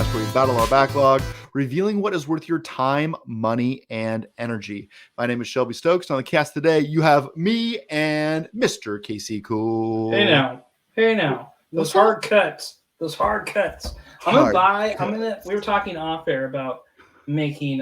podcast where we battle our backlog, revealing what is worth your time, money, and energy. My name is Shelby Stokes. And on the cast today, you have me and Mr. Casey Cool. Hey now. Those hard cuts. We were talking off air about making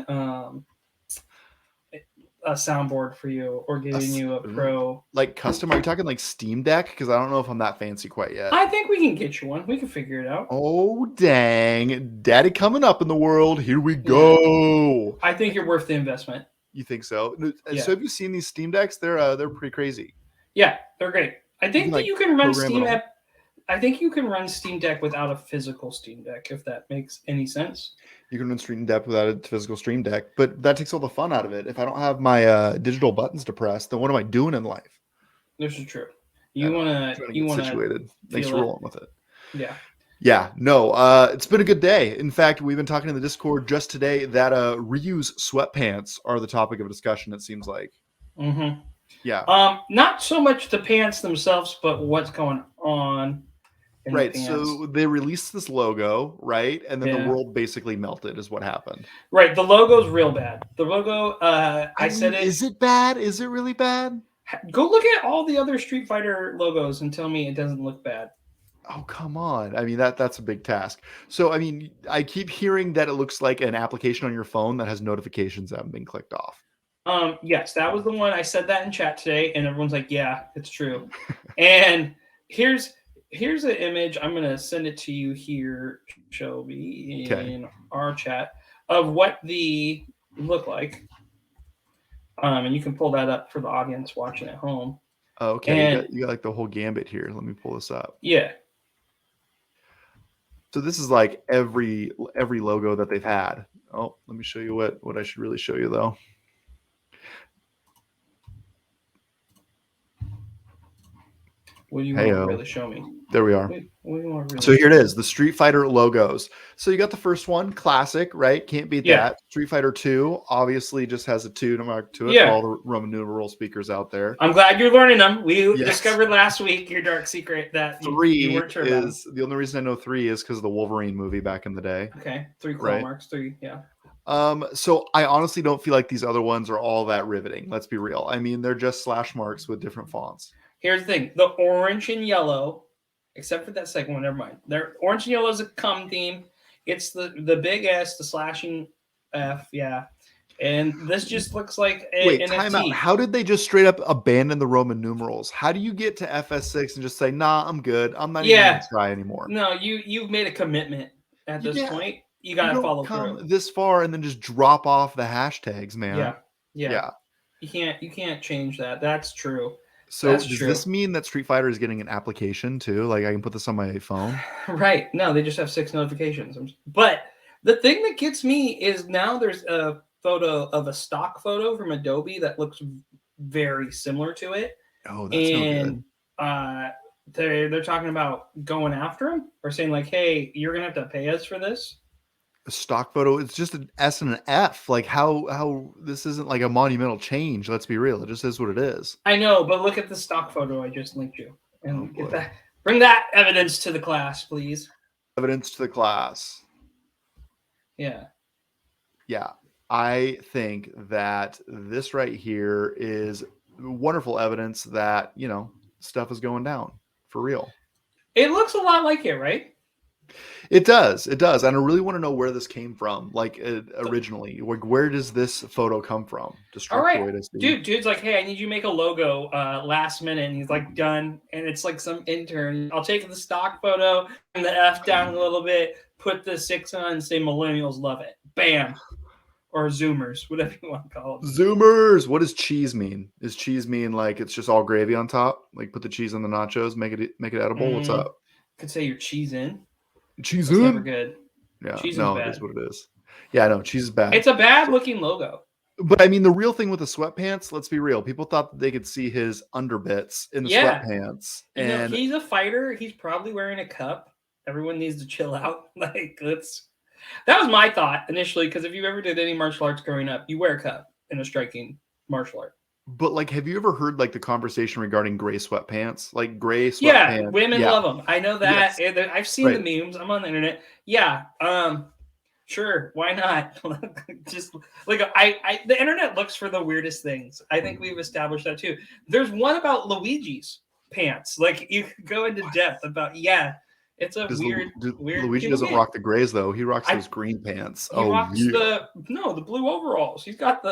a soundboard for you or getting you a pro. Like custom? Are you talking like Steam Deck? Because I don't know if I'm that fancy quite yet. I think we can get you one. We can figure it out. Oh, dang. Daddy coming up in the world. Here we go. Yeah. I think you're worth the investment. You think so? Yeah. So have you seen these Steam Decks? They're pretty crazy. Yeah, they're great. I think that you can run I think you can run Steam Deck without a physical Steam Deck, if that makes any sense. You can run Steam Deck without a physical Stream Deck, but that takes all the fun out of it. If I don't have my digital buttons to press, then what am I doing in life? This is true. You want to situated. Thanks for rolling with it. Yeah. Yeah, no, it's been a good day. In fact, we've been talking in the Discord just today that reuse sweatpants are the topic of discussion, it seems like. Mm-hmm. Yeah. Not so much the pants themselves, but what's going on. Right, so they released this logo, right? And then the world basically melted is what happened. Right, the logo's real bad. The logo, Is it bad? Is it really bad? Go look at all the other Street Fighter logos and tell me it doesn't look bad. Oh, come on. I mean, that's a big task. So, I mean, I keep hearing that it looks like an application on your phone that has notifications that haven't been clicked off. Yes, that was the one. I said that in chat today, and everyone's like, yeah, it's true. And here's an image. I'm going to send it to you here, Shelby, in our chat of what the look like. And you can pull that up for the audience watching at home. Oh, okay. And you got like the whole gambit here. Let me pull this up. Yeah. So this is like every logo that they've had. Oh, let me show you what I should really show you though. What do you want to really show me? There we are. So here it is, the Street Fighter logos. So you got the first one, classic, right? Can't beat that. Street Fighter 2 obviously just has a 2 mark to it for all the Roman numeral speakers out there. I'm glad you're learning them. We discovered last week your dark secret that 3 you weren't sure about. The only reason I know 3 is because of the Wolverine movie back in the day. Okay, 3 claw marks, 3, yeah. So I honestly don't feel like these other ones are all that riveting. Let's be real. I mean, they're just slash marks with different fonts. Here's the thing: the orange and yellow, except for that second one, never mind. They're orange and yellow is a cum theme. It's the big S, the slashing F, yeah. And this just looks like an time out. How did they just straight up abandon the Roman numerals? How do you get to FS6 and just say, nah, I'm good. I'm not even going to try anymore. No, you've made a commitment at this point. You got to follow through. This far and then just drop off the hashtags, man. Yeah. You can't change that. That's true. So does this mean that Street Fighter is getting an application too? Like I can put this on my phone? Right. No, they just have 6 notifications. But the thing that gets me is now there's a photo of a stock photo from Adobe that looks very similar to it. Oh, that's no good. They're talking about going after him or saying like, hey, you're going to have to pay us for this. A stock photo, it's just an S and an F. Like how this isn't like a monumental change. Let's be real. It just is what it is. I know, but look at the stock photo I just linked you. And bring that evidence to the class, please. Evidence to the class. Yeah. Yeah. I think that this right here is wonderful evidence that, stuff is going down for real. It looks a lot like it, right? It does. And I really want to know where this came from. Like originally, like where does this photo come from? All right, dude's like, hey, I need you to make a logo last minute, and he's like, done. And it's like some intern. I'll take the stock photo and the F down a little bit, put the 6 on, and say millennials love it. Bam. Or Zoomers, whatever you want to call it. Zoomers. What does cheese mean? Does cheese mean like it's just all gravy on top? Like put the cheese on the nachos, make it edible. What's up? Could say your cheese in. Cheese That's in? never good. Yeah, cheese no, is bad. It is what it is. Yeah, no, cheese is bad. It's a bad looking logo. But I mean, the real thing with the sweatpants, let's be real. People thought that they could see his underbits in the sweatpants. And he's a fighter. He's probably wearing a cup. Everyone needs to chill out. That was my thought initially, because if you ever did any martial arts growing up, you wear a cup in a striking martial art. But like, have you ever heard like the conversation regarding gray sweatpants? Like gray sweatpants. Yeah, women love them. I know that. Yes. I've seen the memes. I'm on the internet. Yeah. Sure. Why not? Just like the internet looks for the weirdest things. I think we've established that too. There's one about Luigi's pants. Like you could go into depth about. Yeah, it's a weird. Luigi doesn't rock the grays though. He rocks those green pants. He rocks the blue overalls. He's got the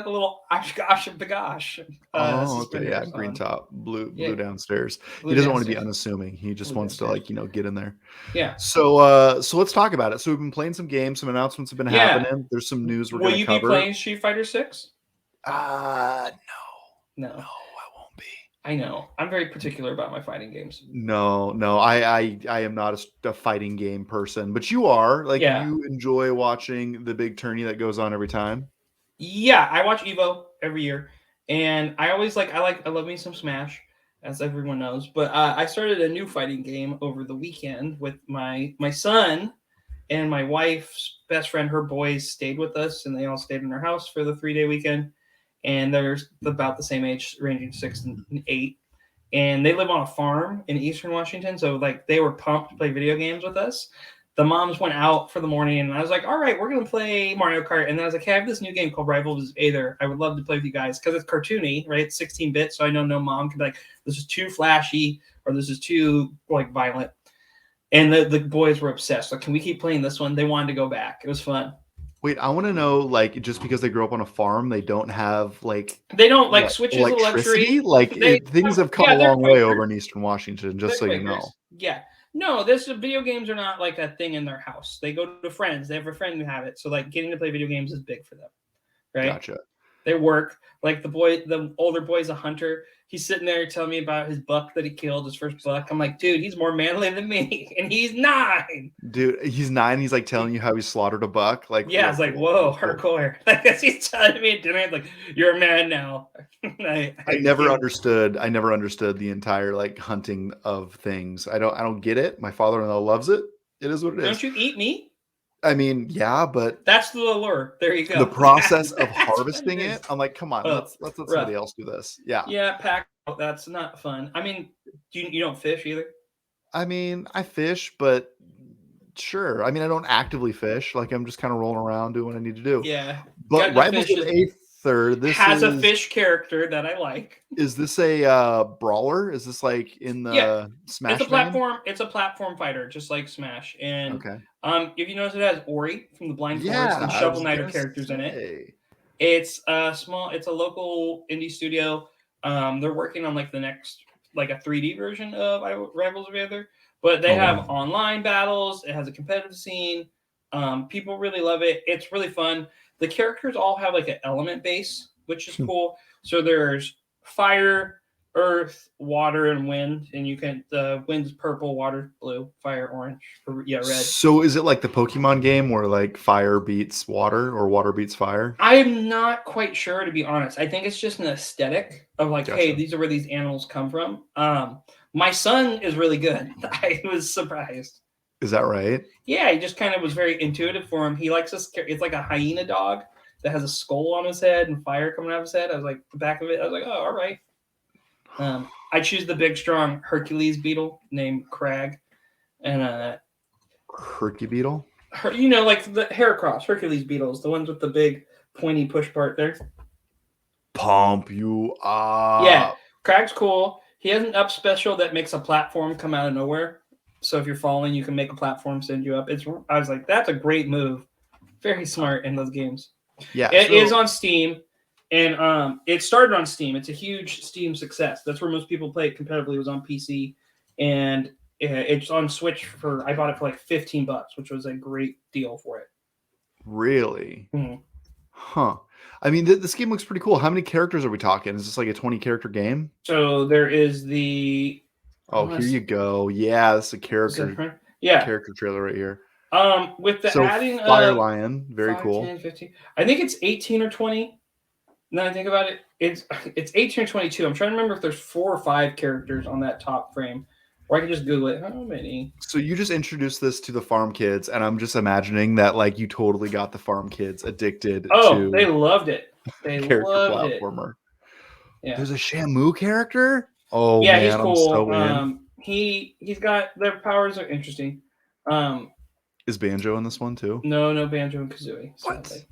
little gosh and bagosh. Okay, yeah, green top, blue downstairs. He doesn't want to be unassuming. He just wants to get in there. Yeah. So let's talk about it. So we've been playing some games. Some announcements have been happening. There's some news we're going to cover. Will you be playing Street Fighter 6? No, I won't be. I know. I'm very particular about my fighting games. No. I am not a fighting game person, but you are. Like, you enjoy watching the big tourney that goes on every time. Yeah, I watch Evo every year, and I always I love me some Smash, as everyone knows. But I started a new fighting game over the weekend with my son and my wife's best friend. Her boys stayed with us, and they all stayed in our house for the 3-day weekend. And they're about the same age, ranging 6 and 8. And they live on a farm in Eastern Washington. So, they were pumped to play video games with us. The moms went out for the morning, and I was like, all right, we're going to play Mario Kart. And then I was like, hey, I have this new game called Rivals Aether. I would love to play with you guys because it's cartoony, right? It's 16-bit, so I know no mom can be like, this is too flashy or this is too, violent. And the boys were obsessed. Like, can we keep playing this one? They wanted to go back. It was fun. Wait, I want to know, just because they grew up on a farm, they don't have, they don't, switches of electricity? Things have come a long way over in Eastern Washington, just so you know. Yeah. No, video games are not, a thing in their house. They go to friends. They have a friend who have it. So, getting to play video games is big for them, right? Gotcha. They work. The older boy's a hunter. He's sitting there telling me about his buck that he killed, his first buck. I'm like, dude, he's more manly than me, and he's 9. Dude, he's 9. He's telling you how he slaughtered a buck. It's whoa, hardcore. He's telling me at dinner, you're a man now. I never understood. I never understood the entire hunting of things. I don't get it. My father-in-law loves it. It is what it is. Don't you eat meat? I mean, yeah, but that's the allure. There you go. The process of harvesting it, I'm like, come on, let's let somebody else do this. Yeah. Yeah, pack. That's not fun. I mean, you don't fish either? I mean, I fish, but sure. I mean, I don't actively fish. I'm just kind of rolling around doing what I need to do. Yeah. But Rivals of Aether, this has a fish character that I like. Is this a brawler? Is this in the Smash? It's a platform. It's a platform fighter, just like Smash. And if you notice, it has Ori from the Blind Forest and Shovel Knight are characters in it. It's It's a local indie studio. They're working on the next a 3D version of Rivals of Aether, but they have online battles. It has a competitive scene. People really love it. It's really fun. The characters all have an element base, which is cool. So there's fire, earth, water, and wind, and the wind's purple, water blue, fire orange, red. So is it like the Pokemon game where fire beats water or water beats fire? I am not quite sure, to be honest. I think it's just an aesthetic of gotcha. Hey, these are where these animals come from. My son is really good. I was surprised. Is that right? Yeah, he just kind of was very intuitive for him. He likes this. It's like a hyena dog that has a skull on his head and fire coming out of his head. I was the back of it. I was like, oh, all right. I choose the big, strong Hercules beetle named Crag, and Herky beetle. The Heracross Hercules beetles, the ones with the big pointy push part there. Pump you up. Yeah, Crag's cool. He has an up special that makes a platform come out of nowhere. So if you're falling, you can make a platform send you up. I was like, that's a great move. Very smart in those games. Yeah, it is on Steam, and it started on Steam. It's a huge Steam success. That's where most people play it competitively. It was on PC, and it's on Switch I bought it for $15, which was a great deal for it. Really? Mm-hmm. Huh. I mean, this game looks pretty cool. How many characters are we talking? Is this a 20-character game? So there is the... Oh, here you go. Yeah, that's a character. Yeah, character trailer right here. With the adding Fire of Lion, very 5, cool. 10, 15. I think it's 18 or 20. Now I think about it, it's 18 or 22. I'm trying to remember if there's 4 or 5 characters on that top frame, or I can just Google it. How many? So you just introduced this to the farm kids, and I'm just imagining that you totally got the farm kids addicted. Oh, they loved it. They character loved platformer. It. Yeah. There's a Shamu character? Oh yeah, man, he's cool. I'm so in. He's got their powers are interesting. Is Banjo in this one too? No Banjo and Kazooie. What? Sadly.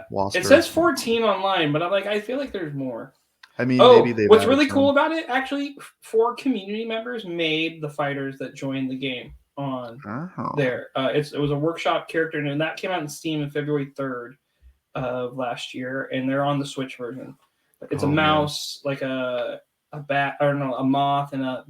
What? It says 14 online, but I'm like, I feel like there's more. I mean, maybe they've what's added really some. cool about it, actually, 4 community members made the fighters that joined the game on there. It was a workshop character, and that came out in Steam on February 3rd of last year, and they're on the Switch version. It's a mouse, like a bat, or no, a moth, and a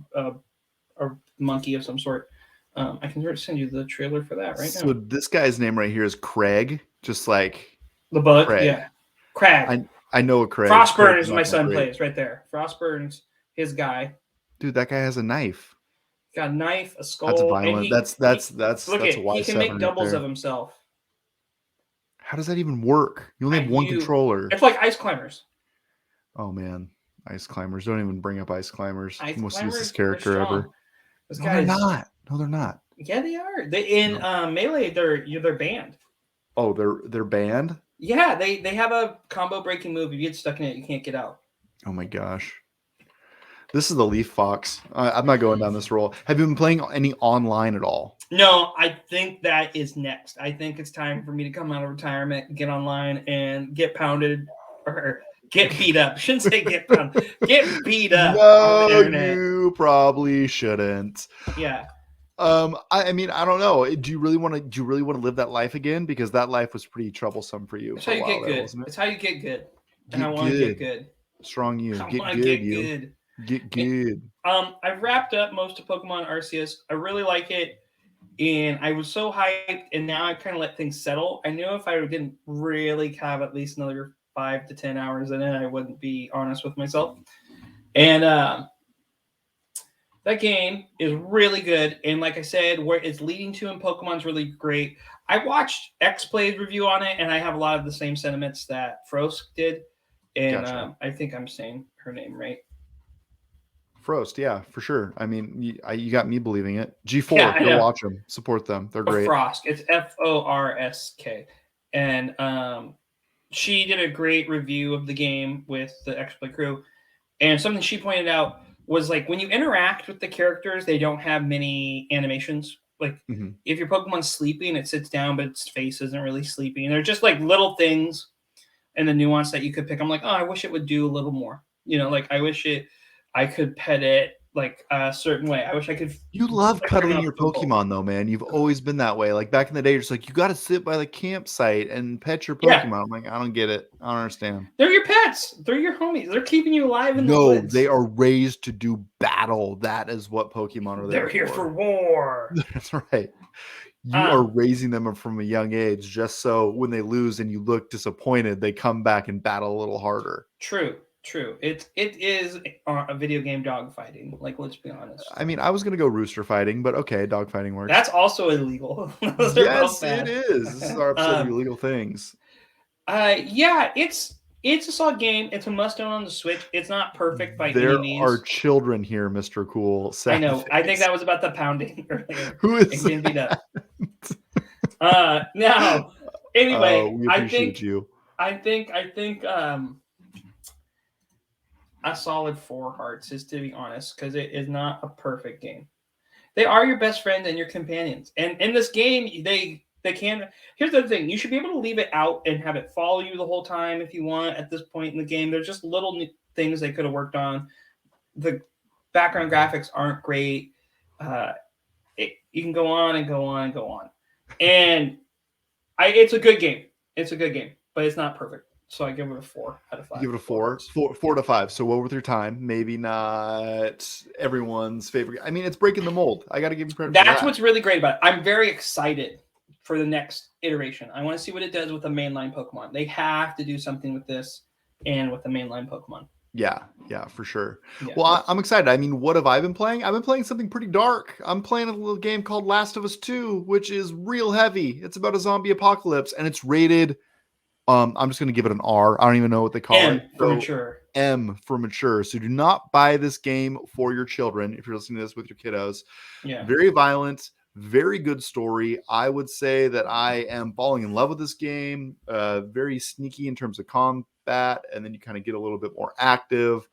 monkey of some sort. I can send you the trailer for that right now. So this guy's name right here is Craig, just like the bug. Craig. Yeah, Crag. I know a Craig. Frostburn is my son plays right there. Frostburn's his guy. Dude, that guy has a knife. Got a knife, a skull. That's violent. That's look that's at why he can make doubles of himself. How does that even work? You only have one controller. It's like Ice Climbers. Oh man, Ice Climbers! Don't even bring up Ice Climbers. Most useless character ever. No, they're not. No, they're not. Yeah, they are. In Melee, they're banned. Oh, they're banned? Yeah, they have a combo breaking move. If you get stuck in it, you can't get out. Oh my gosh. This is the Leaf Fox. I'm not going down this roll. Have you been playing any online at all? No, I think that is next. I think it's time for me to come out of retirement, get online, and get pounded or get beat up. Shouldn't say get pounded. Get beat up. No, you probably shouldn't. Yeah. I mean, I don't know. Do you really want to live that life again? Because that life was pretty troublesome for you. That's how you get good. It's how you get good. And I want to get good. Strong you. Get good. Get good. I've wrapped up most of Pokemon Arceus. I really like it. And I was so hyped, and now I kind of let things settle. I knew if I didn't really have at least another 5 to 10 hours in it, I wouldn't be honest with myself. And that game is really good. And like I said, where it's leading to in Pokemon's really great. I watched X-Play's review on it, and I have a lot of the same sentiments that Frost did. And gotcha. I think I'm saying her name right. Frost, yeah, for sure. I mean, you got me believing it. G4, go watch them. Support them. They're great. Frost. It's Forsk. And she did a great review of the game with the X-Play crew. And something she pointed out was like when you interact with the characters, they don't have many animations. Like if your Pokemon's sleeping, it sits down, but its face isn't really sleeping. They're just like little things and the nuance that you could pick. I'm like, oh, I wish it would do a little more. You know, like I wish I could pet it like a certain way. I wish I could. You love cuddling your Pokemon though, man. You've always been that way. Like back in the day, you're just like, you got to sit by the campsite and pet your Pokemon. Yeah. I'm like, I don't get it. I don't understand. They're your pets. They're your homies. They're keeping you alive in the woods. They are raised to do battle. That is what Pokemon are there They're here for war. That's right. You are raising them from a young age just so when they lose and you look disappointed, they come back and battle a little harder. True. It is a video game dog fighting. Like, let's be honest. I mean, I was gonna go rooster fighting, but okay, dog fighting works. That's also illegal. Yes, it is. This is our episode of illegal things. Yeah, it's a solid game. It's a must-own on the Switch. It's not perfect by any means. There are children here, Mr. Cool. I know. I think that was about the pounding earlier. Who is getting beat up? Now, anyway, we appreciate you. I think a solid 4 hearts is, to be honest, because it is not a perfect game. They are your best friend and your companions. And in this game, they can. Here's the thing. You should be able to leave it out and have it follow you the whole time if you want at this point in the game. There's just little things they could have worked on. The background graphics aren't great. You can go on and go on and go on. And it's a good game. It's a good game, but it's not perfect. So I give it a 4 out of 5. Give it a 4 to 5. So what with your time? Maybe not everyone's favorite. I mean, it's breaking the mold. I got to give you credit. That's what's really great about it. I'm very excited for the next iteration. I want to see what it does with the mainline Pokemon. They have to do something with this and with the mainline Pokemon. Yeah, for sure. Yeah. Well, I'm excited. I mean, what have I been playing? I've been playing something pretty dark. I'm playing a little game called Last of Us 2, which is real heavy. It's about a zombie apocalypse, and it's rated. I'm just going to give it an R. I don't even know what they call it. Mature. M for mature. So do not buy this game for your children if you're listening to this with your kiddos. Yeah. Very violent, Very good story. I would say that I am falling in love with this game. Very sneaky in terms of combat, and then you kind of get a little bit more active.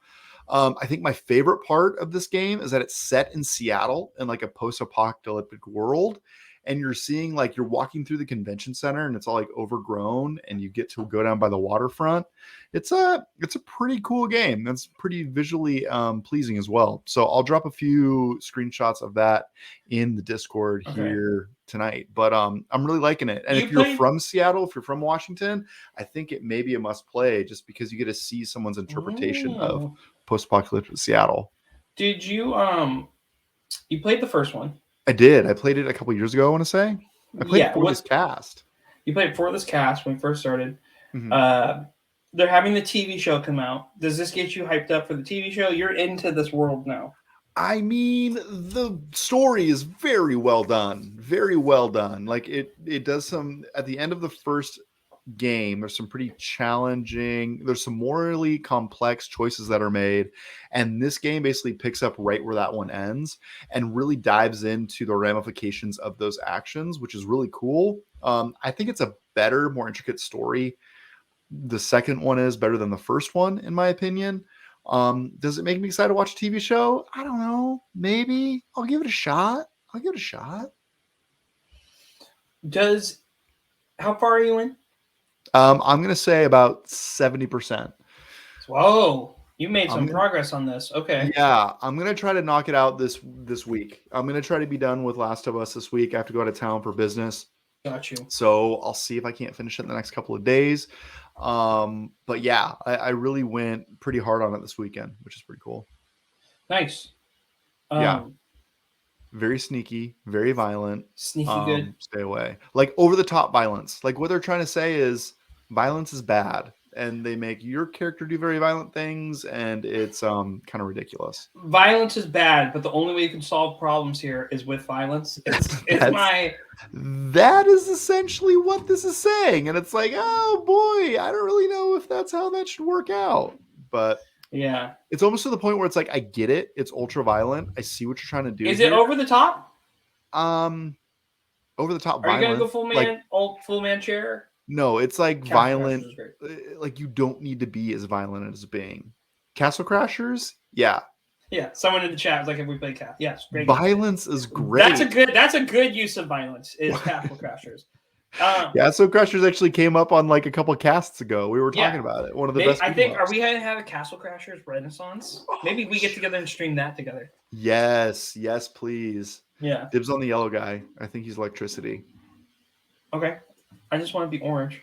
I think my favorite part of this game is that it's set in Seattle in like a post-apocalyptic world. And you're seeing like you're walking through the convention center and it's all like overgrown and you get to go down by the waterfront. It's a pretty cool game. That's pretty visually pleasing as well. So I'll drop a few screenshots of that in the Discord here tonight. But I'm really liking it. And if you're from Seattle, if you're from Washington, I think it may be a must play just because you get to see someone's interpretation of post-apocalyptic Seattle. Did you you played the first one? I did. I played it a couple years ago, I want to say. I played it for this cast. You played it for this cast when we first started. Mm-hmm. They're having the TV show come out. Does this get you hyped up for the TV show? You're into this world now. I mean, the story is very well done. Very well done. Like it does some at the end of the first game. There's some pretty challenging. There's some morally complex choices that are made, and this game basically picks up right where that one ends and really dives into the ramifications of those actions, which is really cool. I think it's a better, more intricate story. The second one is better than the first one, in my opinion. Does it make me excited to watch a TV show? I don't know. Maybe I'll give it a shot. How far are you in? I'm going to say about 70%. Whoa, you made some progress on this. Okay. Yeah, I'm going to try to knock it out this week. I'm going to try to be done with Last of Us this week. I have to go out of town for business. Got you. So I'll see if I can't finish it in the next couple of days. But yeah, I really went pretty hard on it this weekend, which is pretty cool. Nice. Yeah. Very sneaky, very violent. Sneaky good. Stay away. Like over the top violence. Like what they're trying to say is violence is bad, and they make your character do very violent things, and it's kind of ridiculous. Violence is bad, but the only way you can solve problems here is with violence. That is essentially what this is saying, and it's like, oh boy, I don't really know if that's how that should work out, but. Yeah. It's almost to the point where it's like, I get it. It's ultra violent. I see what you're trying to do. Is it over the top? Over the top violent. Are you going to go full man chair? No, it's like violent. Like you don't need to be as violent as being. Castle Crashers? Yeah. Yeah. Someone in the chat was like, have we played Castle? Yes. Great violence is great. That's a good use of violence is Castle Crashers. So Crashers actually came up on like a couple of casts ago. We were talking about it. One of the best. I think, are we going to have a Castle Crashers Renaissance? Maybe we get together and stream that together. Yes, please. Yeah. Dibs on the yellow guy. I think he's electricity. Okay. I just want to be orange.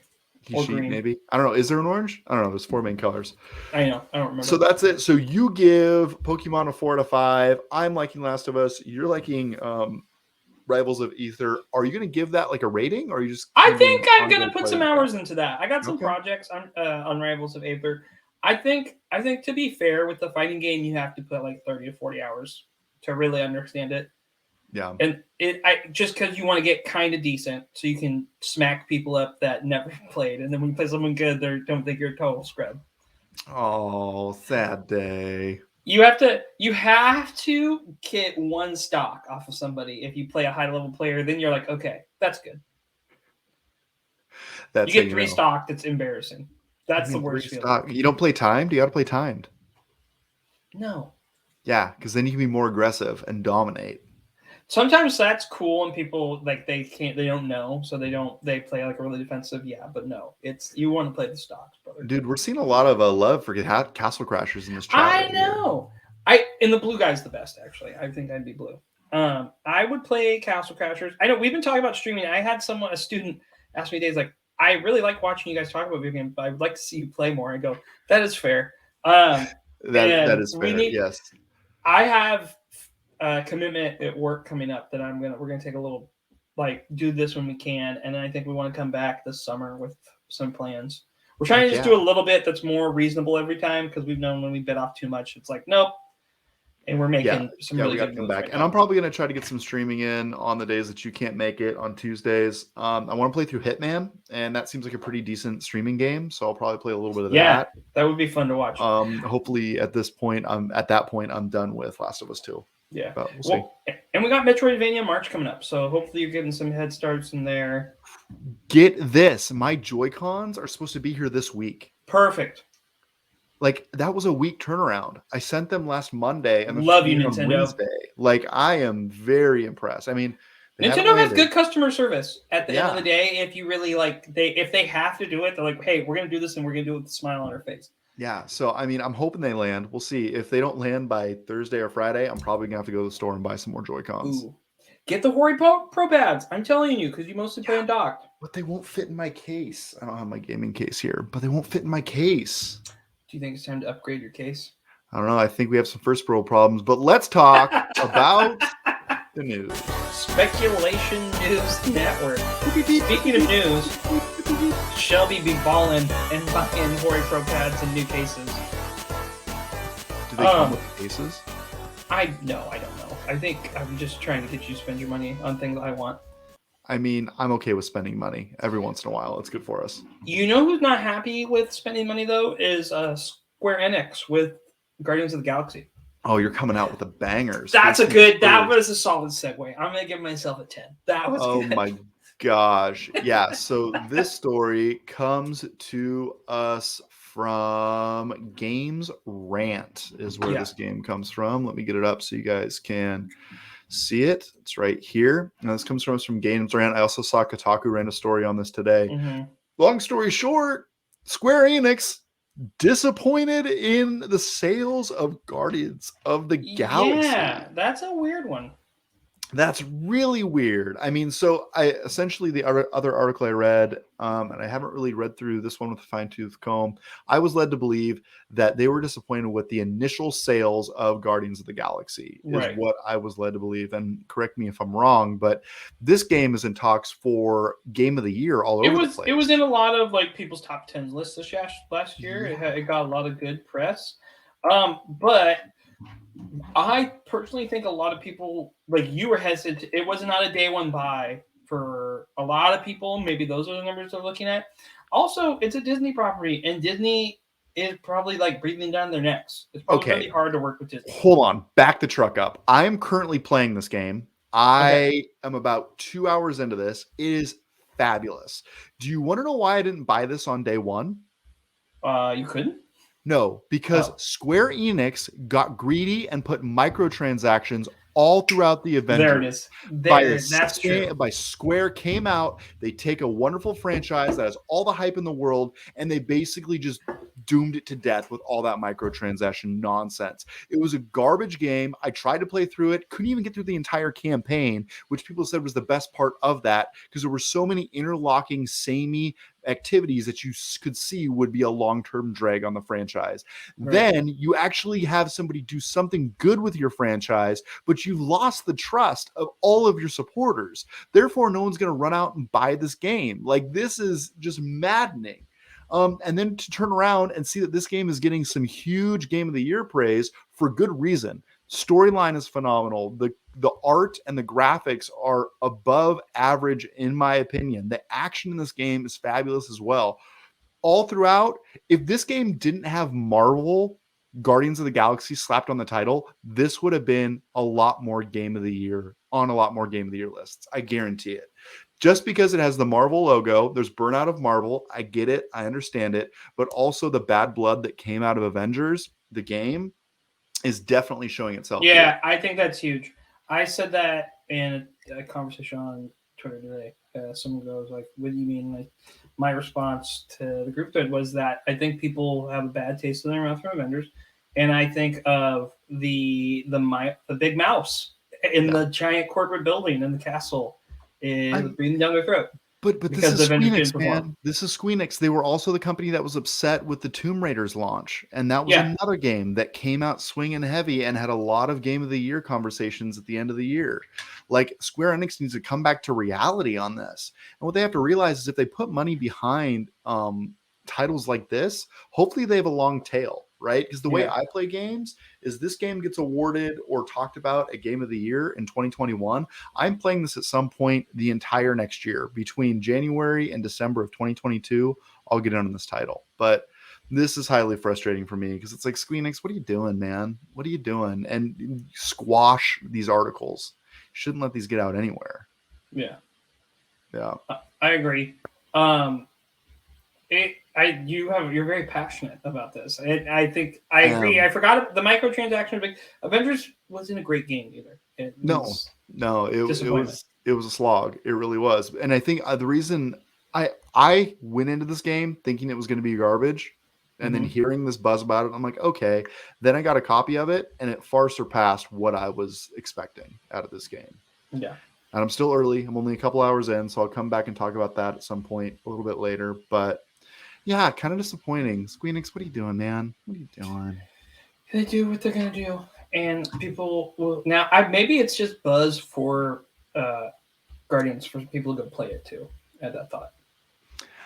Or green. Maybe. I don't know. Is there an orange? I don't know. There's 4 main colors. I know. I don't remember. So that's it. So you give Pokemon a 4 out of 5. I'm liking Last of Us. You're liking Rivals of Aether. Are you going to give that like a rating, or are you just? I think I'm going to put some hours into that. I got some projects on Rivals of Aether. I think to be fair with the fighting game, you have to put like 30 to 40 hours to really understand it. Yeah. And just because you want to get kind of decent, so you can smack people up that never played, and then when you play someone good, they don't think you're a total scrub. Oh, sad day. You have to get one stock off of somebody. If you play a high level player, then you're like, okay, that's good. You get 3 stock. That's embarrassing. That's the worst feeling. You don't play timed. You got to play timed. No. Yeah, because then you can be more aggressive and dominate. Sometimes that's cool, and people like they don't know, so they play like a really defensive. Yeah, but no, you want to play the stocks, brother. Dude, we're seeing a lot of love for Castle Crashers in this chat. I know. And the blue guy's the best, actually. I think I'd be blue. I would play Castle Crashers. I know we've been talking about streaming. I had a student ask me days like, I really like watching you guys talk about video games, but I would like to see you play more. I go, that is fair. That is fair. Yes. I have commitment at work coming up that we're gonna take a little do this when we can, and I think we want to come back this summer with some plans. We're trying to just do a little bit that's more reasonable every time, because we've known when we bit off too much, it's like nope. And we're making some really good moves. And I'm probably going to try to get some streaming in on the days that you can't make it on Tuesdays. I want to play through Hitman, and that seems like a pretty decent streaming game. So I'll probably play a little bit of that. Yeah, that would be fun to watch. Hopefully at that point, I'm done with Last of Us 2. Yeah. But we'll see. And we got Metroidvania March coming up, so hopefully you're getting some head starts in there. Get this. My Joy-Cons are supposed to be here this week. Perfect. Like, that was a week turnaround. I sent them last Monday and love you, on Nintendo. Wednesday. Like, I am very impressed. I mean, Nintendo has good customer service at the end of the day. If you really if they have to do it, they're like, hey, we're going to do this and we're going to do it with a smile on our face. Yeah. So, I mean, I'm hoping they land. We'll see. If they don't land by Thursday or Friday, I'm probably going to have to go to the store and buy some more Joy-Cons. Ooh. Get the Hori Pro pads. I'm telling you, because you mostly play in docked. But they won't fit in my case. I don't have my gaming case here, but they won't fit in my case. Do you think it's time to upgrade your case? I don't know. I think we have some first world problems, but let's talk about the news. Speculation News Network. Speaking of news, Shelby be balling and buying Hori Pro pads and new cases. Do they come with cases? I don't know. I think I'm just trying to get you to spend your money on things I want. I mean, I'm okay with spending money every once in a while. It's good for us. You know who's not happy with spending money, though, is Square Enix with Guardians of the Galaxy. Oh, you're coming out with the bangers. That was a solid segue. I'm going to give myself a 10. That was good. Oh, my gosh. Yeah, so this story comes to us from Games Rant is where this game comes from. Let me get it up so you guys can see it. It's right here. Now, this comes from us from Games Rant. I also saw Kotaku ran a story on this today. Mm-hmm. Long story short, Square Enix disappointed in the sales of Guardians of the Galaxy. Yeah, that's a weird one. That's really weird. I mean, so essentially the other article I read, and I haven't really read through this one with a fine-tooth comb, I was led to believe that they were disappointed with the initial sales of Guardians of the Galaxy, is what I was led to believe. And correct me if I'm wrong, but this game is in talks for Game of the Year all over the place. It was in a lot of people's top 10 lists this last year. It got a lot of good press. But I personally think a lot of people, like you were hesitant. It was not a day one buy for a lot of people. Maybe those are the numbers they're looking at. Also, it's a Disney property, and Disney is probably breathing down their necks. It's probably really hard to work with Disney. Hold on. Back the truck up. I am currently playing this game. I am about 2 hours into this. It is fabulous. Do you want to know why I didn't buy this on day one? You couldn't? No, because Square Enix got greedy and put microtransactions all throughout the Avengers. There it is. That's true. By Square came out, they take a wonderful franchise that has all the hype in the world, and they basically just doomed it to death with all that microtransaction nonsense. It was a garbage game. I tried to play through it, couldn't even get through the entire campaign, which people said was the best part of that, because there were so many interlocking, samey activities that you could see would be a long-term drag on the franchise. Right. Then you actually have somebody do something good with your franchise, but you've lost the trust of all of your supporters. Therefore, no one's going to run out and buy this game. This is just maddening. And then to turn around and see that this game is getting some huge Game of the Year praise for good reason. Storyline is phenomenal. The art and the graphics are above average, in my opinion. The action in this game is fabulous as well. All throughout, if this game didn't have Marvel Guardians of the Galaxy slapped on the title, this would have been a lot more Game of the Year on a lot more Game of the Year lists. I guarantee it. Just because it has the Marvel logo, there's burnout of Marvel. I get it. I understand it. But also the bad blood that came out of Avengers, the game, is definitely showing itself. Yeah, here. I think that's huge. I said that in a conversation on Twitter today. Someone goes what do you mean? My response to the group thread was that I think people have a bad taste in their mouth from Avengers. And I think of the big mouse in the giant corporate building in the castle is breathing down their throat. But this is Squeenix, man. This is Squeenix. They were also the company that was upset with the Tomb Raiders launch. And that was another game that came out swinging heavy and had a lot of Game of the Year conversations at the end of the year. Square Enix needs to come back to reality on this. And what they have to realize is if they put money behind titles like this, hopefully they have a long tail. Right? Because the way I play games is this game gets awarded or talked about at Game of the Year in 2021. I'm playing this at some point the entire next year. Between January and December of 2022, I'll get in on this title. But This is highly frustrating for me because it's like, Squeenix, what are you doing, man? What are you doing? And squash these articles. You shouldn't let these get out anywhere. Yeah. Yeah. I agree. You're very passionate about this. I think I agree. I forgot the microtransaction. Avengers wasn't a great game either. It was it was a slog. It really was. And I think the reason I went into this game thinking it was going to be garbage, and then hearing this buzz about it, I'm like, okay. Then I got a copy of it, and it far surpassed what I was expecting out of this game. Yeah. And I'm still early. I'm only a couple hours in, so I'll come back and talk about that at some point a little bit later. But yeah, kind of disappointing. Squeenix, what are you doing, man? What are you doing? They do what they're gonna do, and people will now. Maybe it's just buzz for Guardians for people to go play it too. I had that thought.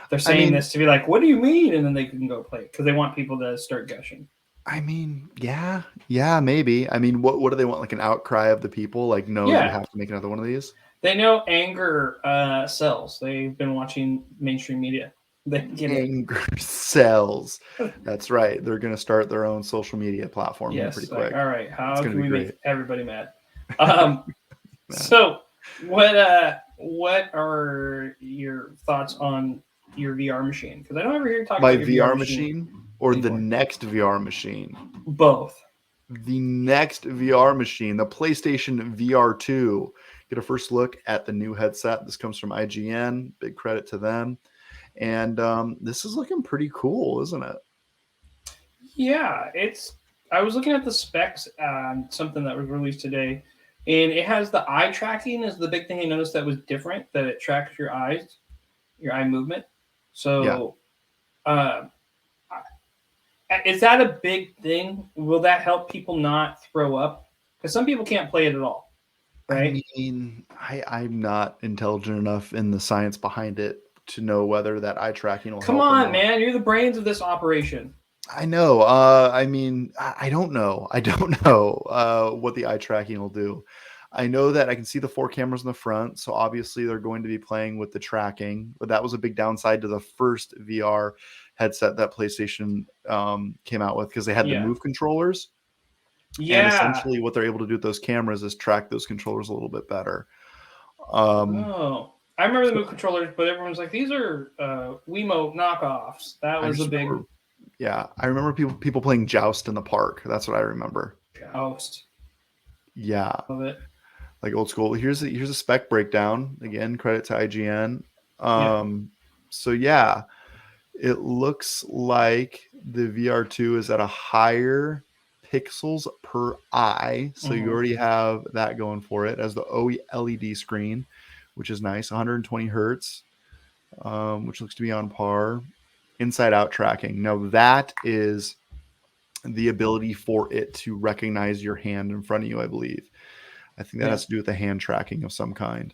They're saying this to be like, "What do you mean?" And then they can go play it because they want people to start gushing. I mean, yeah, maybe. I mean, what do they want? Like an outcry of the people? Like, no, you have to make another one of these. They know anger sells. They've been watching mainstream media. Anger sells. That's right. They're going to start their own social media platform pretty quick. All right, how can we make everybody mad? So, what are your thoughts on your VR machine? Because I don't ever hear you talk about your VR machine or anymore. The next VR machine. Both. The next VR machine, the PlayStation VR 2. Get a first look at the new headset. This comes from IGN. Big credit to them. And this is looking pretty cool, isn't it? Yeah, I was looking at the specs on something that was released today, and it has the eye tracking is the big thing I noticed that was different, that it tracks your eyes, your eye movement. So is that a big thing? Will that help people not throw up? Because some people can't play it at all, right? I mean, I'm not intelligent enough in the science behind it to know whether that eye tracking will help. Come on, man. You're the brains of this operation. I know. I mean, I don't know. I don't know what the eye tracking will do. I know that I can see the 4 cameras in the front, so obviously they're going to be playing with the tracking. But that was a big downside to the first VR headset that PlayStation came out with, because they had the Move controllers. Yeah. And essentially what they're able to do with those cameras is track those controllers a little bit better. I remember the Move controllers, but everyone's like, these are Wiimote knockoffs. That was a big... Yeah, I remember people playing Joust in the park. That's what I remember. Joust. Yeah. Love it. Like old school. Here's a spec breakdown. Again, credit to IGN. So yeah, it looks like the VR2 is at a higher pixels per eye. So you already have that going for it as the OLED screen, which is nice. 120 hertz, which looks to be on par. Inside out tracking. Now that is the ability for it to recognize your hand in front of you, I believe. I think that has to do with the hand tracking of some kind.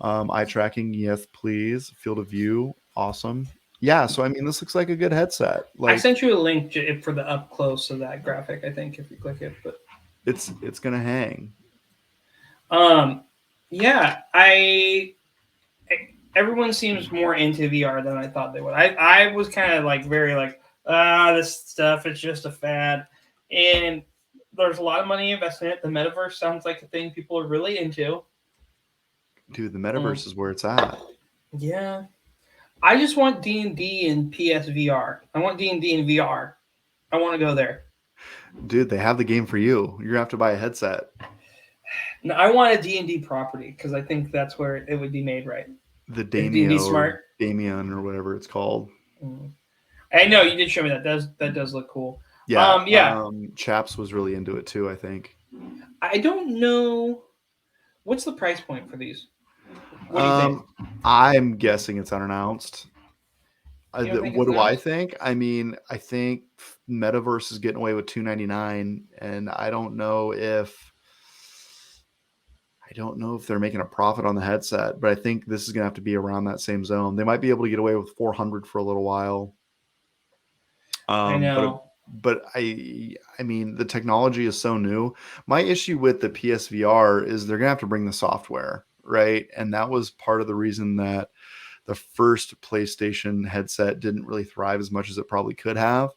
Eye tracking, yes, please. Field of view, awesome. Yeah, so I mean, this looks like a good headset. Like, I sent you a link for the up close of that graphic, I think, if you click it. But it's gonna hang. Yeah, everyone seems more into VR than I thought they would. I was kind of like very like, this stuff is just a fad. And there's a lot of money invested in it. The metaverse sounds like a thing people are really into. Dude, the metaverse is where it's at. Yeah. I just want D&D in PSVR. I want D&D in VR. I want to go there. Dude, they have the game for you. You're going to have to buy a headset. No, I want a D&D property because I think that's where it would be made right. The Damien or whatever it's called. I know you did show me that. That does look cool. Yeah. Chaps was really into it too, I think. I don't know. What's the price point for these? What do you think? I'm guessing it's unannounced. What do I think? I mean, I think Metaverse is getting away with $299, and I don't know if they're making a profit on the headset, but I think this is going to have to be around that same zone. They might be able to get away with $400 for a little while. I know. But I mean, the technology is so new. My issue with the PSVR is they're going to have to bring the software, right? And that was part of the reason that the first PlayStation headset didn't really thrive as much as it probably could have.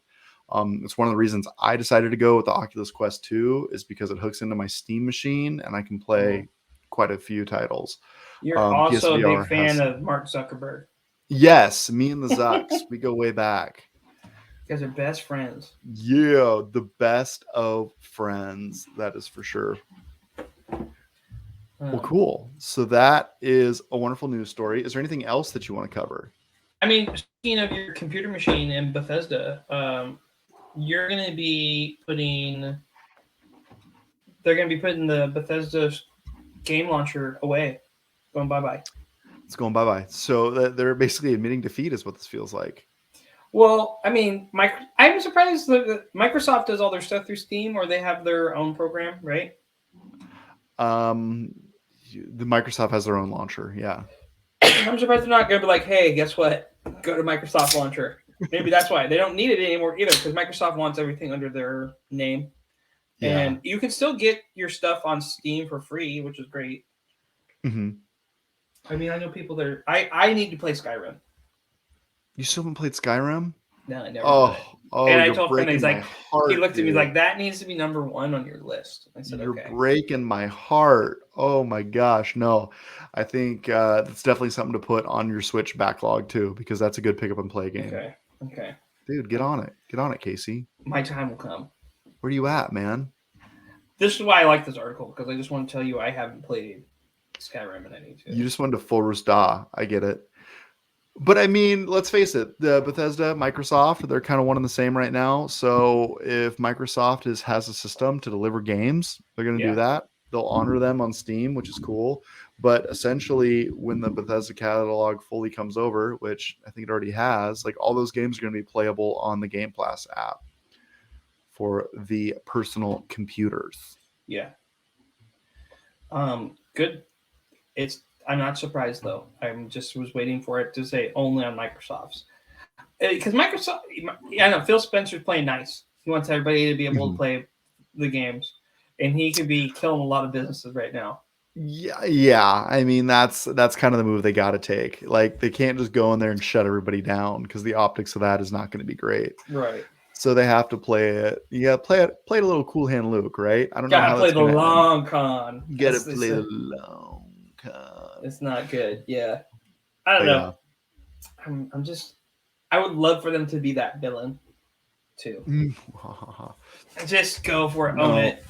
It's one of the reasons I decided to go with the Oculus Quest 2 is because it hooks into my Steam machine and I can play quite a few titles. You're also PSVR a big fan of Mark Zuckerberg. Yes, me and the Zucks. We go way back. You guys are best friends. Yeah, the best of friends. That is for sure. Well, cool. So that is a wonderful news story. Is there anything else that you want to cover? I mean, speaking of your computer machine in Bethesda, you're going to be putting... They're going to be putting the Bethesda game launcher away. Going bye-bye. It's going bye-bye. So they're basically admitting defeat is what this feels like. Well, I mean, I'm surprised that Microsoft does all their stuff through Steam, or they have their own program, right? The Microsoft has their own launcher, yeah. I'm surprised they're not going to be like, hey, guess what? Go to Microsoft launcher. Maybe that's why. They don't need it anymore either, because Microsoft wants everything under their name. Yeah. And you can still get your stuff on Steam for free, which is great. Mm-hmm. I mean, I know people that are... I need to play Skyrim. You still haven't played Skyrim? No, I never. And I told him, he's like, he looked at me like, that needs to be number 1 on your list. I said, You're breaking my heart. Oh my gosh, no. I think that's definitely something to put on your Switch backlog too, because that's a good pick up and play game. Okay. Dude, get on it. Get on it, Casey. My time will come. Where are you at, man? This is why I like this article, because I just want to tell you I haven't played Skyrim and I need to. You just wanted to full restore. I get it. But I mean, let's face it, the Bethesda, Microsoft, they're kind of one and the same right now. So if Microsoft has a system to deliver games, they're going to do that. They'll honor them on Steam, which is cool. But essentially, when the Bethesda catalog fully comes over, which I think it already has, like all those games are going to be playable on the Game Pass app for the personal computers. Yeah. Good. I'm not surprised though. I'm just was waiting for it to say only on Microsoft's, because Microsoft. I know Phil Spencer's playing nice. He wants everybody to be able to play the games, and he could be killing a lot of businesses right now. Yeah. I mean, that's kind of the move they got to take. Like they can't just go in there and shut everybody down because the optics of that is not going to be great. Right. So they have to play it. You got to play it a little Cool Hand Luke, right? I don't know how to play the long con. You got to play the long con. It's not good. Yeah. I don't know. Yeah. I would love for them to be that villain too. Just go for it. Own it.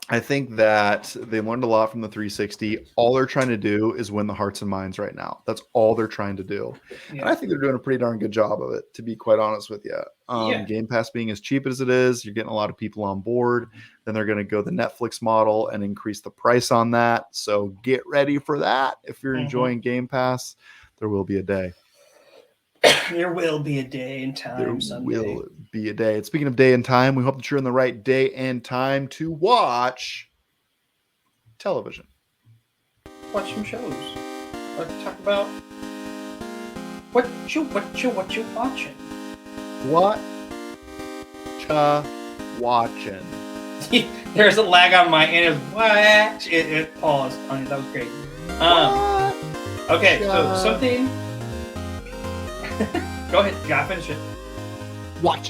I think that they learned a lot from the 360. All they're trying to do is win the hearts and minds right now. That's all they're trying to do. Yeah. And I think they're doing a pretty darn good job of it, to be quite honest with you. Game Pass being as cheap as it is, you're getting a lot of people on board. Then they're going to go the Netflix model and increase the price on that. So get ready for that. If you're enjoying Game Pass, there will be a day. There will be a day and time. There will be a day. And speaking of day and time, we hope that you're in the right day and time to watch television. Watch some shows. Let's talk about what you watching. What watching? There's a lag on my end. What? It paused. That was great. Okay, so something. Go ahead. You gotta finish it. Watch.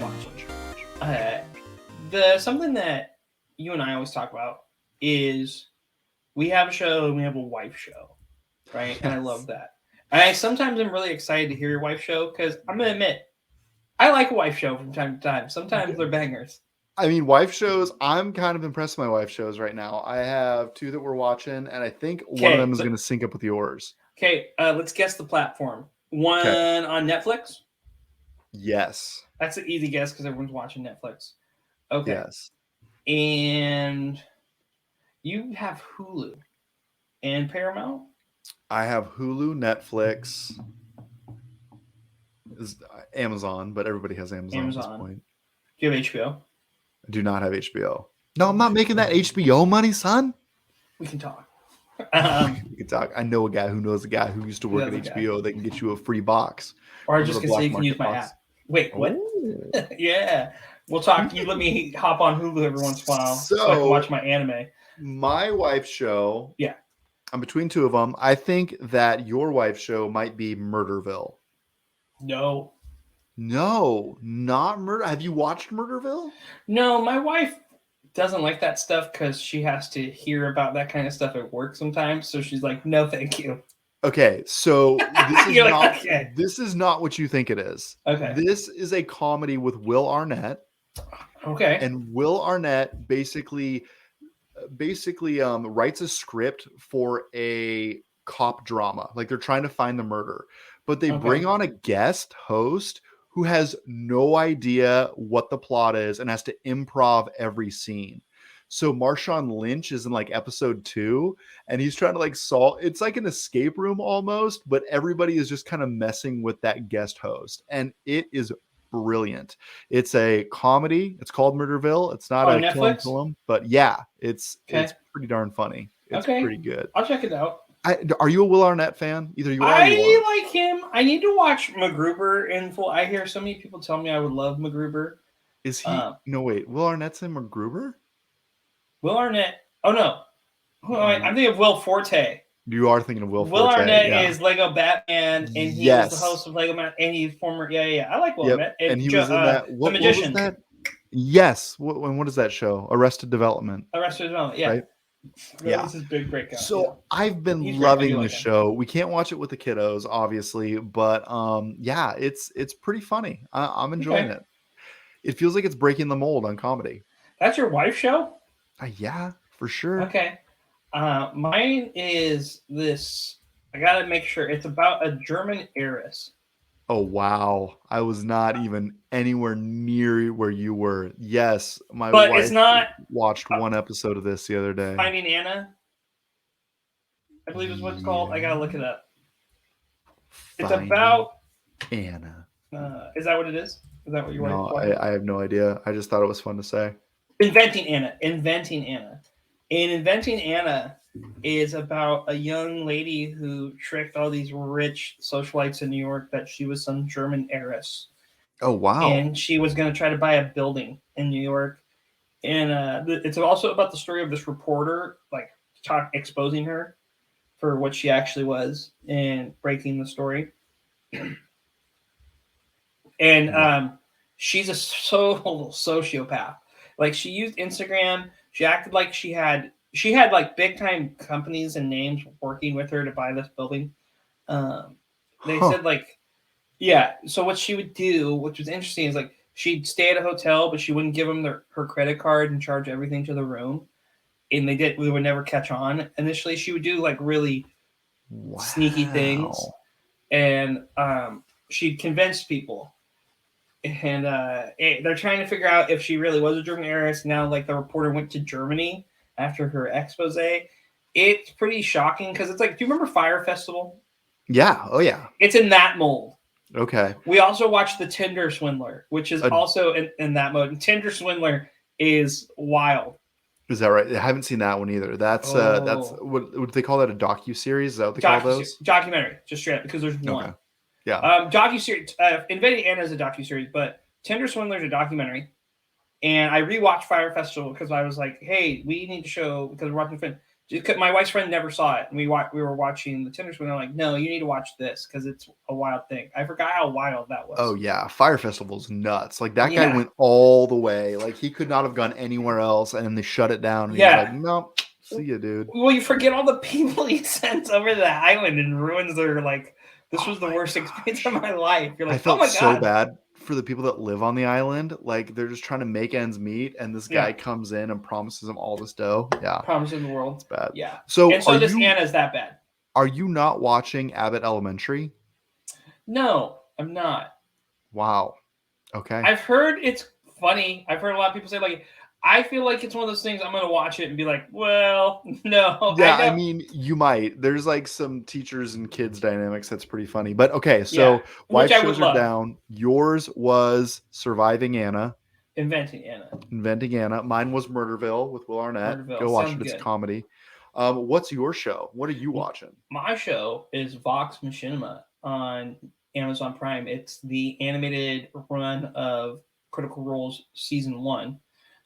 Something that you and I always talk about is we have a show and we have a wife show, right? Yes. And I love that. And I sometimes am really excited to hear your wife show because I'm gonna admit I like a wife show from time to time. Sometimes they're bangers. I mean, wife shows. I'm kind of impressed with my wife shows right now. I have 2 that we're watching, and I think one of them is going to sync up with yours. Okay, let's guess the platform. One on Netflix? Yes. That's an easy guess because everyone's watching Netflix. Okay. Yes. And you have Hulu and Paramount? I have Hulu, Netflix, Amazon, but everybody has Amazon at this point. Do you have HBO? I do not have HBO. No, I'm not making that HBO money, son. We can talk. We can talk. I know a guy who knows a guy who used to work at HBO that can get you a free box. Or I just can say you can use my app. Wait, what? Yeah. We'll talk. You let me hop on Hulu every once in a while so I can watch my anime. My wife's show. Yeah. I'm between 2 of them. I think that your wife's show might be Murderville. No. No, not Murder. Have you watched Murderville? No, my wife doesn't like that stuff because she has to hear about that kind of stuff at work sometimes. So she's like, "No, thank you." Okay, so this is You're not like, okay. This is not what you think it is. Okay. This is a comedy with Will Arnett. Okay. And Will Arnett basically writes a script for a cop drama. Like they're trying to find the murder, but they bring on a guest host who has no idea what the plot is and has to improv every scene. So Marshawn Lynch is in like episode 2 and he's trying to like solve, it's like an escape room almost, but everybody is just kind of messing with that guest host. And it is brilliant. It's a comedy. It's called Murderville. It's not on a kill 'em, Netflix. kill 'em, but yeah, it's pretty darn funny. It's pretty good. I'll check it out. Are you a Will Arnett fan? Either you are. I like him. I need to watch MacGruber in full. I hear so many people tell me I would love MacGruber. Is he? No, wait. Will Arnett's in MacGruber? Will Arnett. Oh no, I'm thinking of Will Forte. You are thinking of Will Forte. Will Arnett is Lego Batman, and he was the host of Lego Batman, and he's former. Yeah. I like Will Arnett. And he was in that. The Magician. What was that? Yes. What is that show? Arrested Development. Arrested Development. Yeah. Right? Yeah. This is big breakout. So I've been loving the show. We can't watch it with the kiddos, obviously, but yeah, it's pretty funny. I'm enjoying it. It feels like it's breaking the mold on comedy. That's your wife's show? Yeah, for sure. Okay. Mine is this. I gotta make sure it's about a German heiress. Oh wow! I was not even anywhere near where you were. Yes, my wife watched one episode of this the other day. Finding Anna, I believe is what it's called. I gotta look it up. It's about Anna. Is that what it is? Is that what you want? No, I have no idea. I just thought it was fun to say. Inventing Anna. And Inventing Anna is about a young lady who tricked all these rich socialites in New York that she was some German heiress. Oh, wow. And she was going to try to buy a building in New York. And it's also about the story of this reporter, like exposing her for what she actually was and breaking the story. And she's a sociopath. Like she used Instagram. She acted like she had like big time companies and names working with her to buy this building. They said like, yeah. So what she would do, which was interesting, is like she'd stay at a hotel, but she wouldn't give them her credit card and charge everything to the room. And we would never catch on. Initially, she would do like really sneaky things, and she'd convince people. And they're trying to figure out if she really was a German heiress. Now, like the reporter went to Germany after her expose. It's pretty shocking because it's like, do you remember Fire Festival? Yeah. Oh, yeah. It's in that mold. Okay. We also watched The Tinder Swindler, which is also in that mode. And Tinder Swindler is wild. Is that right? I haven't seen that one either. That's what do they call that? A docu-series? Is that what they call those? Documentary, just straight up, because there's one. Okay. Yeah. Docu-series. Inventing Anna is a docu-series, but Tinder Swindler is a documentary. And I rewatched Fire Festival because I was like, hey, we need to show, because we're watching film. My wife's friend never saw it. And we were watching the Tinder Swindler. I'm like, no, you need to watch this because it's a wild thing. I forgot how wild that was. Oh, yeah. Fire Festival's nuts. Like that guy went all the way. Like he could not have gone anywhere else. And then they shut it down. And he was like, no, see ya, dude. Well, you forget all the people he sent over to the island and ruins their like. This was the worst experience of my life. You're like, I felt so bad for the people that live on the island. Like they're just trying to make ends meet, and this guy comes in and promises them all this dough. Yeah, promises the world. It's bad. Yeah. So this Anna's that bad. Are you not watching Abbott Elementary? No, I'm not. Wow. Okay. I've heard it's funny. I've heard a lot of people say like, I feel like it's one of those things I'm going to watch it and be like, well, no. Yeah, I mean, you might. There's like some teachers and kids dynamics that's pretty funny. But okay, so wife shows her down. Yours was Surviving Anna. Inventing Anna. Mine was Murderville with Will Arnett. Go watch it. It's a comedy. What's your show? What are you watching? My show is Vox Machinima on Amazon Prime. It's the animated run of Critical Role's season 1.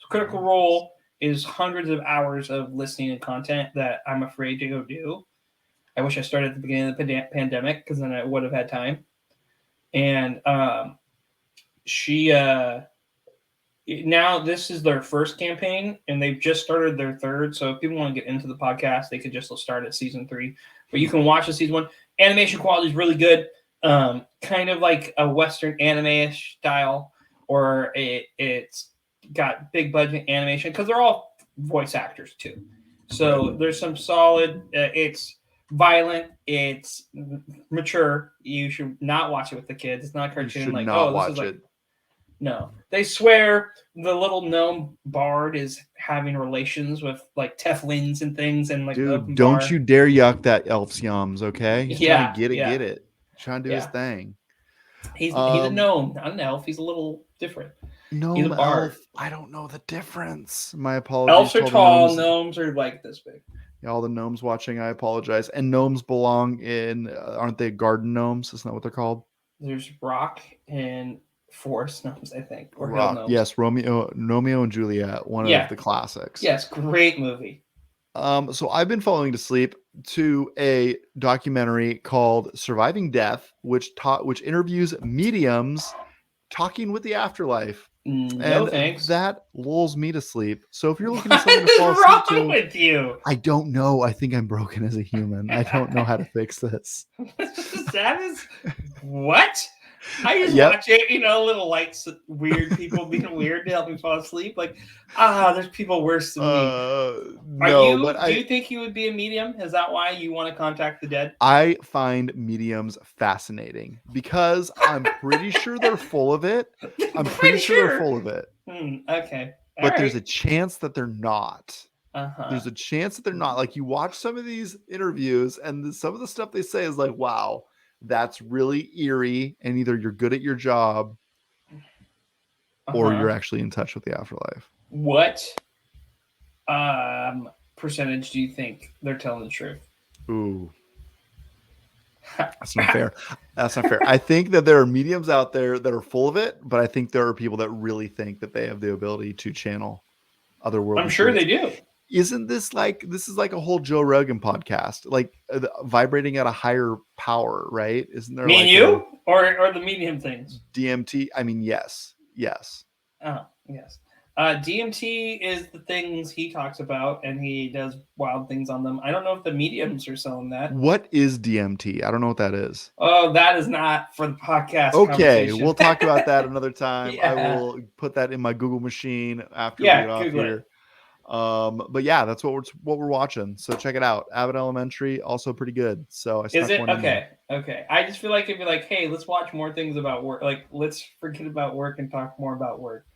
Critical Role is hundreds of hours of listening and content that I'm afraid to go do. I wish I started at the beginning of the pandemic because then I would have had time. And she now this is their first campaign, and they've just started their third. So if people want to get into the podcast, they could just start at season 3. But you can watch the season 1. Animation quality is really good, kind of like a Western anime-ish style, or it's got big budget animation because they're all voice actors too. So there's some solid. It's violent. It's mature. You should not watch it with the kids. It's not a cartoon. You should like not this watch is like it. No, they swear the little gnome bard is having relations with like Teflons and things, and like dude, don't you dare yuck that elf's yums, okay? He's trying to get it. He's trying to do his thing. He's a gnome, not an elf. He's a little different. Gnome, elf. I don't know the difference. My apologies. Elves are tall. Gnomes are like this big. Yeah, all the gnomes watching, I apologize. And gnomes belong in, aren't they garden gnomes? Isn't that what they're called? There's rock and forest gnomes, I think, or rock. Hill gnomes. Yes, Romeo and Juliet, one of the classics. Yes, great movie. So I've been falling asleep to a documentary called Surviving Death, which interviews mediums talking with the afterlife. No thanks. That lulls me to sleep. So if you're looking for something to fall asleep What's wrong with you? I don't know. I think I'm broken as a human. I don't know how to fix this. That is what? I just watch it, little lights, weird people being weird to help me fall asleep. Like, there's people worse than me. Do you think you would be a medium? Is that why you want to contact the dead? I find mediums fascinating because I'm pretty sure they're full of it. I'm pretty sure they're full of it. Okay. But there's a chance that they're not. Uh-huh. There's a chance that they're not. Like, you watch some of these interviews and some of the stuff they say is like, wow, that's really eerie, and either you're good at your job or you're actually in touch with the afterlife. What percentage do you think they're telling the truth? Ooh. That's not fair. That's not fair. I think that there are mediums out there that are full of it, but I think there are people that really think that they have the ability to channel otherworldly. I'm sure they do. Isn't this is like a whole Joe Rogan podcast, like vibrating at a higher power, right? Isn't there? Me and you, or the medium things? DMT. I mean, yes. Oh, yes. DMT is the things he talks about, and he does wild things on them. I don't know if the mediums are selling that. What is DMT? I don't know what that is. Oh, that is not for the podcast. Okay, we'll talk about that another time. I will put that in my Google machine after we get off here. But yeah, that's what we're watching. So check it out. Abbott Elementary, also pretty good. So I is it okay? Okay. I just feel like it'd be like, hey, let's watch more things about work. Like, let's forget about work and talk more about work.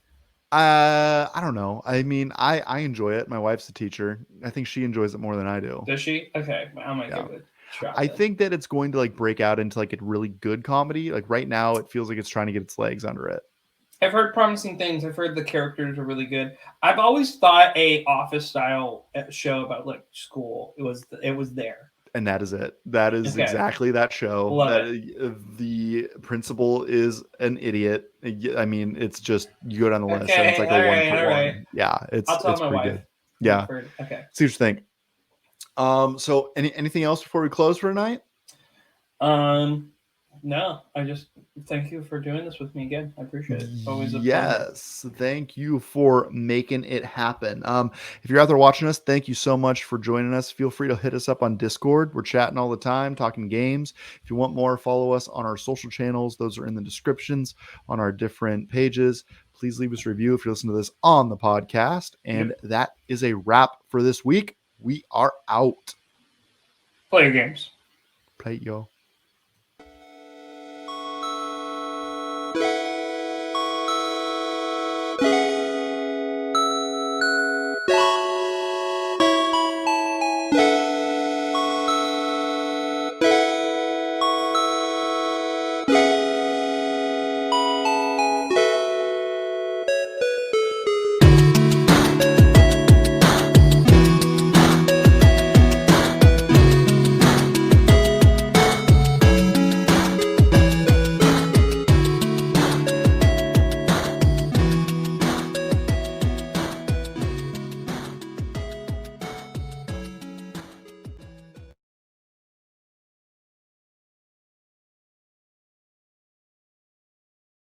I don't know. I mean, I enjoy it. My wife's a teacher. I think she enjoys it more than I do. Does she? Okay, I might give it a try. I think that it's going to like break out into like a really good comedy. Like right now, it feels like it's trying to get its legs under it. I've heard promising things. I've heard the characters are really good. I've always thought a office style show about like school. It was there. And that is it. That is exactly that show. The principal is an idiot. I mean, it's just you go down the list and it's like a 1-for-1. Yeah, it's pretty good. Yeah. Okay. See what you think. So anything else before we close for tonight? No, I just thank you for doing this with me again. I appreciate it. Always a pleasure. Thank you for making it happen. If you're out there watching us, thank you so much for joining us. Feel free to hit us up on Discord. We're chatting all the time, talking games. If you want more, follow us on our social channels. Those are in the descriptions on our different pages. Please leave us a review if you're listening to this on the podcast. And that is a wrap for this week. We are out. Play your games. Play it, yo.